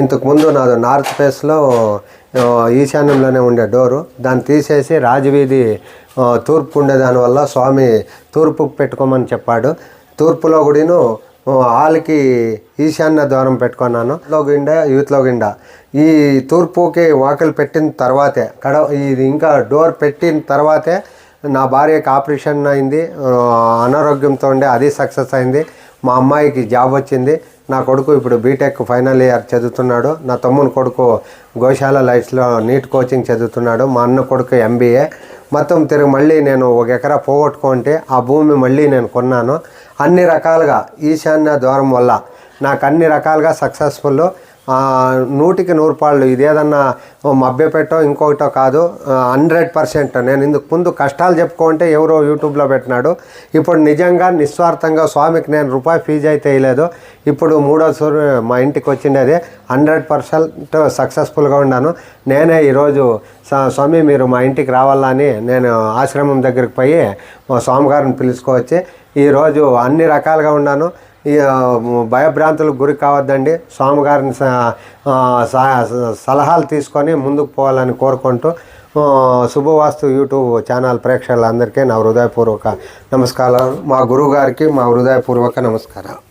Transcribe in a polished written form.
ఇంతకుముందు నాది నార్త్ ఫేస్లో ఈశాన్యంలోనే ఉండే డోరు, దాన్ని తీసేసి రాజవీధి తూర్పు ఉండే దానివల్ల స్వామి తూర్పుకు పెట్టుకోమని చెప్పాడు. తూర్పులో కూడాను హాల్కి ఈశాన్య ద్వారం పెట్టుకున్నాను. యూత్లో గిండా ఈ తూర్పుకి వాకిలు పెట్టిన తర్వాతే ఇది ఇంకా డోర్ పెట్టిన తర్వాతే నా భార్యకి ఆపరేషన్ అయింది, అనారోగ్యంతో ఉండే, అది సక్సెస్ అయింది. మా అమ్మాయికి జాబ్ వచ్చింది. నా కొడుకు ఇప్పుడు బీటెక్ ఫైనల్ ఇయర్ చదువుతున్నాడు. నా తమ్ముని కొడుకు గోశాల లైట్స్లో నీట్ కోచింగ్ చదువుతున్నాడు. మా అన్న కొడుకు MBA. మొత్తం తిరిగి మళ్ళీ నేను 1 ఎకరా పోగొట్టుకుంటే ఆ భూమి మళ్ళీ నేను కొన్నాను. అన్ని రకాలుగా ఈశాన్య ద్వారం వల్ల నాకు అన్ని రకాలుగా సక్సెస్ఫుల్. 100కి 100 పాళ్ళు. ఇదేదన్నా మభ్యపెట్టో ఇంకొకటో కాదు, 100%. నేను ఇందుకు ముందు కష్టాలు చెప్పుకుంటే ఎవరో యూట్యూబ్లో పెట్టినాడు. ఇప్పుడు నిజంగా నిస్వార్థంగా స్వామికి నేను రూపాయి ఫీజు అయితే వేయలేదు. ఇప్పుడు 3వసారి మా ఇంటికి వచ్చిండేది 100% సక్సెస్ఫుల్గా ఉన్నాను. నేనే ఈరోజు స్వామి మీరు మా ఇంటికి రావాలని నేను ఆశ్రమం దగ్గరికి పోయి మా స్వామిగారిని పిలుచుకోవచ్చి ఈరోజు అన్ని రకాలుగా ఉన్నాను. భయభ్రాంతులకు గురి కావద్దండి. స్వామిగారిని సలహాలు తీసుకొని ముందుకు పోవాలని కోరుకుంటూ శుభవాస్తు యూట్యూబ్ ఛానల్ ప్రేక్షకులందరికీ నా హృదయపూర్వక నమస్కారాలు. మా గురువు గారికి మా హృదయపూర్వక నమస్కారాలు.